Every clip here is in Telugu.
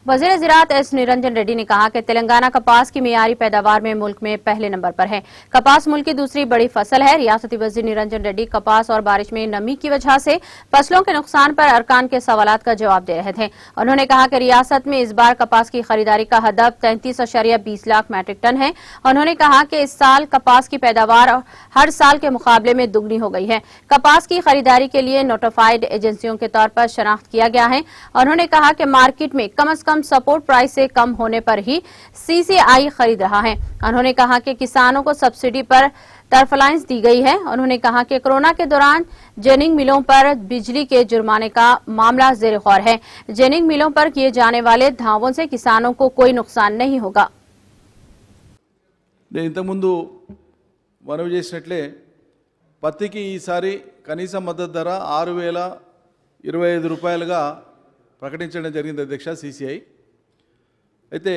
वज़ीर ज़राअत एस निरंजन रेड्डी ने कहा कि तेलंगाना कपास की मियारी पैदावार में मुल्क में पहले नंबर पर है। कपास मुल्क की दूसरी बड़ी फसल है। रियासती वज़ीर निरंजन रेड्डी कपास और बारिश में नमी की वजह से फसलों के नुकसान पर अरकान के सवालात का जवाब दे रहे थे। उन्होंने कहा कि रियासत में इस बार कपास की खरीदारी का हदफ 33.20 लाख मैट्रिक टन है। उन्होंने कहा कि इस साल कपास की पैदावार हर साल के मुकाबले में दुगनी हो गई है। कपास की खरीदारी के लिए नोटिफाइड एजेंसियों के तौर पर शनाख्त किया गया है। उन्होंने कहा कि मार्केट में कम से कम सपोर्ट प्राइस से कम होने पर ही सीसीआई खरीद रहा है। उन्होंने कहा कि किसानों को सब्सिडी पर तरफलाइंस दी गई है। उन्होंने कहा कि कोरोना के दौरान जेनिंग मिलों पर बिजली के जुर्माने का मामला जेर गौर है। जेनिंग मिलों पर किए जाने वाले धावों से किसानों को कोई नुकसान नहीं होगा। ఇంతకుముందు మనవి చేసినట్లే పత్తికి ఈసారి కనీస మద్దతు ధర 6,025 రూపాయలుగా ప్రకటించడం జరిగింది అధ్యక్ష సిసిఐ. అయితే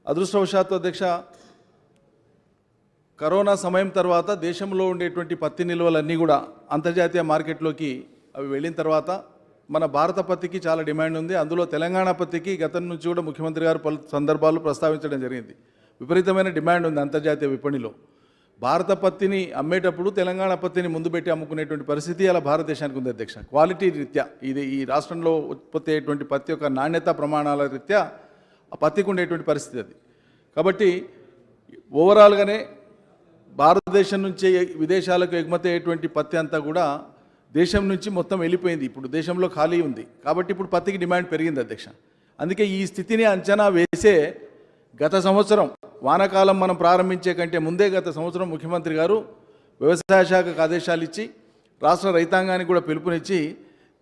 అదృష్టవశాత్తు అధ్యక్ష కరోనా సమయం తర్వాత దేశంలో ఉండేటువంటి పత్తి నిల్వలన్నీ కూడా అంతర్జాతీయ మార్కెట్లోకి అవి వెళ్ళిన తర్వాత మన భారత పత్తికి చాలా డిమాండ్ ఉంది. అందులో తెలంగాణ పత్తికి గతం నుంచి కూడా ముఖ్యమంత్రి గారు పలు సందర్భాల్లో ప్రస్తావించడం జరిగింది. విపరీతమైన డిమాండ్ ఉంది అంతర్జాతీయ విపణిలో. భారత పత్తిని అమ్మేటప్పుడు తెలంగాణ పత్తిని ముందు పెట్టి అమ్ముకునేటువంటి పరిస్థితి అలా భారతదేశానికి ఉంది అధ్యక్ష. క్వాలిటీ రీత్యా ఇది ఈ రాష్ట్రంలో ఉత్పత్తి అయ్యేటువంటి పత్తి యొక్క నాణ్యత ప్రమాణాల రీత్యా ఆ పత్తికి ఉండేటువంటి పరిస్థితి అది. కాబట్టి ఓవరాల్గానే భారతదేశం నుంచి విదేశాలకు ఎగుమతి అయ్యేటువంటి పత్తి అంతా కూడా దేశం నుంచి మొత్తం వెళ్ళిపోయింది. ఇప్పుడు దేశంలో ఖాళీ ఉంది. కాబట్టి ఇప్పుడు పత్తికి డిమాండ్ పెరిగింది అధ్యక్ష. అందుకే ఈ స్థితిని అంచనా వేసే గత సంవత్సరం వానాకాలం మనం ప్రారంభించే కంటే ముందే గత సంవత్సరం ముఖ్యమంత్రి గారు వ్యవసాయ శాఖకు ఆదేశాలు ఇచ్చి రాష్ట్ర రైతాంగానికి కూడా పిలుపునిచ్చి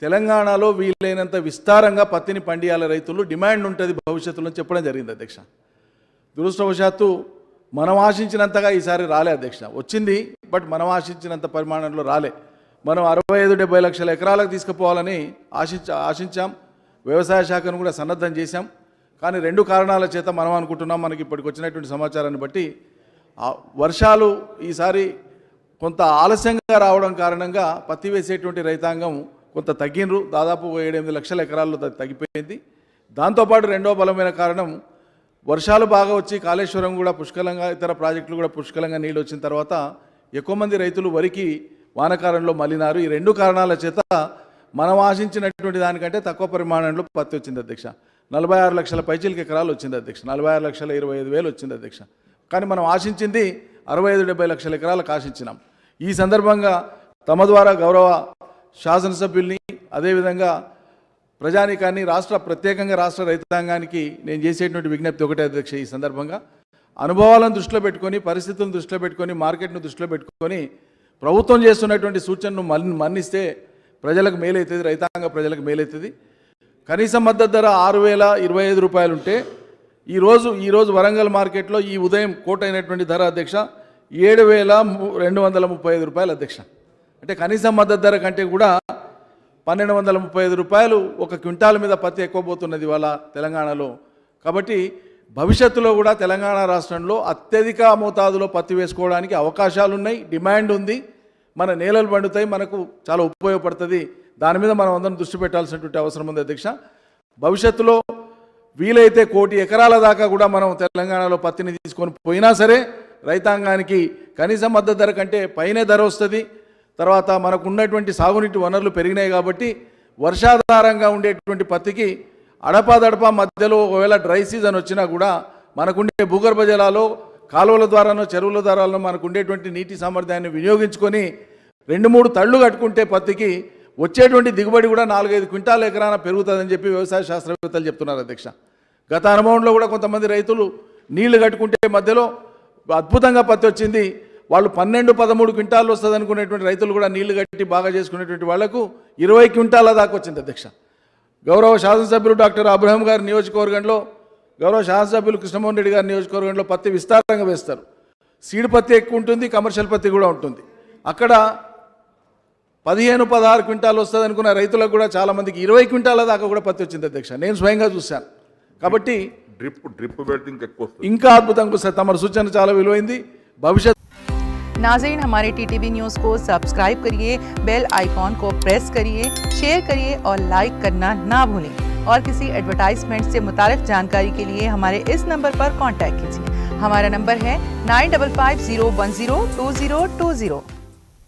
తెలంగాణలో వీలైనంత విస్తారంగా పత్తిని పండియాల రైతులు డిమాండ్ ఉంటుంది భవిష్యత్తులో చెప్పడం జరిగింది అధ్యక్ష. దురదృష్టవశాత్తు మనం ఆశించినంతగా ఈసారి రాలే అధ్యక్ష. వచ్చింది, బట్ మనం ఆశించినంత పరిమాణంలో రాలే. మనం 65-70 లక్షల ఎకరాలకు తీసుకుపోవాలని ఆశించాం. వ్యవసాయ శాఖను కూడా సన్నద్ధం చేశాం. కానీ రెండు కారణాల చేత మనం అనుకుంటున్నాం, మనకి ఇప్పటికి వచ్చినటువంటి సమాచారాన్ని బట్టి వర్షాలు ఈసారి కొంత ఆలస్యంగా రావడం కారణంగా పత్తి వేసేటువంటి రైతాంగం కొంత తగ్గినరు. దాదాపు 7-8 లక్షల ఎకరాల్లో తగ్గిపోయింది. దాంతోపాటు రెండో బలమైన కారణం వర్షాలు బాగా వచ్చి కాళేశ్వరం కూడా పుష్కలంగా, ఇతర ప్రాజెక్టులు కూడా పుష్కలంగా నీళ్ళు వచ్చిన తర్వాత ఎక్కువ మంది రైతులు వరికి వానాకాలంలో మలినారు. ఈ రెండు కారణాల చేత మనం ఆశించినటువంటి దానికంటే తక్కువ పరిమాణంలో పత్తి వచ్చింది అధ్యక్ష. 46 లక్షల పైచిలకి ఎకరాలు వచ్చింది అధ్యక్ష. 46,25,000 వచ్చింది అధ్యక్ష. కానీ మనం ఆశించింది 65-70 లక్షల ఎకరాలకు ఆశించినాం. ఈ సందర్భంగా తమ ద్వారా గౌరవ శాసనసభ్యుల్ని, అదేవిధంగా ప్రజానీకాన్ని, ప్రత్యేకంగా రాష్ట్ర రైతాంగానికి నేను చేసేటువంటి విజ్ఞప్తి ఒకటే అధ్యక్ష. ఈ సందర్భంగా అనుభవాలను దృష్టిలో పెట్టుకొని, పరిస్థితులను దృష్టిలో పెట్టుకొని, మార్కెట్ను దృష్టిలో పెట్టుకొని ప్రభుత్వం చేస్తున్నటువంటి సూచనను మన్నిస్తే ప్రజలకు మేలవుతుంది, రైతాంగ ప్రజలకు మేలవుతుంది. కనీస మద్దతు ధర 6,025 రూపాయలు ఉంటే ఈరోజు వరంగల్ మార్కెట్లో ఈ ఉదయం కోట్ అయినటువంటి ధర అధ్యక్ష 7,235 రూపాయలు అధ్యక్ష. అంటే కనీస మద్దతు ధర కంటే కూడా 1,235 రూపాయలు ఒక క్వింటాల్ మీద పత్తి ఎక్కువ పోతున్నది వాళ్ళ తెలంగాణలో. కాబట్టి భవిష్యత్తులో కూడా తెలంగాణ రాష్ట్రంలో అత్యధిక మోతాదులో పత్తి వేసుకోవడానికి అవకాశాలు ఉన్నాయి, డిమాండ్ ఉంది, మన నేలలు పండుతాయి, మనకు చాలా ఉపయోగపడుతుంది. దాని మీద మనం అందరం దృష్టి పెట్టాల్సినటువంటి అవసరం ఉంది అధ్యక్ష. భవిష్యత్తులో వీలైతే 1 కోటి ఎకరాల దాకా కూడా మనం తెలంగాణలో పత్తిని తీసుకొని పోయినా సరే రైతాంగానికి కనీస మద్దతు ధర కంటే పైనే ధర వస్తుంది. తర్వాత మనకు ఉన్నటువంటి సాగునీటి వనరులు పెరిగినాయి కాబట్టి వర్షాధారంగా ఉండేటువంటి పత్తికి అడపాదడపా మధ్యలో ఒకవేళ డ్రై సీజన్ వచ్చినా కూడా మనకుండే భూగర్భ జలాలు కాలువల ద్వారానో చెరువుల ద్వారానో మనకు ఉండేటువంటి నీటి సామర్థ్యాన్ని వినియోగించుకొని 2-3 తళ్ళు కట్టుకుంటే పత్తికి వచ్చేటువంటి దిగుబడి కూడా 4-5 క్వింటాల ఎకరాన పెరుగుతుందని చెప్పి వ్యవసాయ శాస్త్రవేత్తలు చెప్తున్నారు అధ్యక్ష. గత అనుభవంలో కూడా కొంతమంది రైతులు నీళ్లు కట్టుకుంటే మధ్యలో అద్భుతంగా పత్తి వచ్చింది. వాళ్ళు 12-13 క్వింటాలు వస్తుంది అనుకునేటువంటి రైతులు కూడా నీళ్లు కట్టి బాగా చేసుకునేటువంటి వాళ్లకు 20 క్వింటాల దాకా వచ్చింది అధ్యక్ష. గౌరవ శాసనసభ్యులు డాక్టర్ అబ్రహం గారి నియోజకవర్గంలో, గౌరవ శాసనసభ్యులు కృష్ణమోహన్ రెడ్డి గారి నియోజకవర్గంలో పత్తి విస్తారంగా వేస్తారు. సీడ్ పత్తి ఎక్కువ ఉంటుంది, కమర్షియల్ పత్తి కూడా ఉంటుంది. అక్కడ 15-16 క్వింటాలు వస్తుంది అనుకున్న రైతులకు కూడా చాలా మందికి 20 క్వింటాల దాకా కూడా పత్తి వచ్చింది అధ్యక్ష. నేను స్వయంగా చూశాను. కాబట్టి ఇంకా అద్భుతంగా వస్తుంది. తమ సూచన చాలా విలువైంది. భవిష్యత్ नाज़रीन, हमारे टीटीवी न्यूज़ को सब्सक्राइब करिए, बेल आइकॉन को प्रेस करिए, शेयर करिए और लाइक करना ना भूलें। और किसी एडवर्टाइजमेंट से मुतालिक जानकारी के लिए हमारे इस नंबर पर कांटेक्ट कीजिए। हमारा नंबर है 9550102020।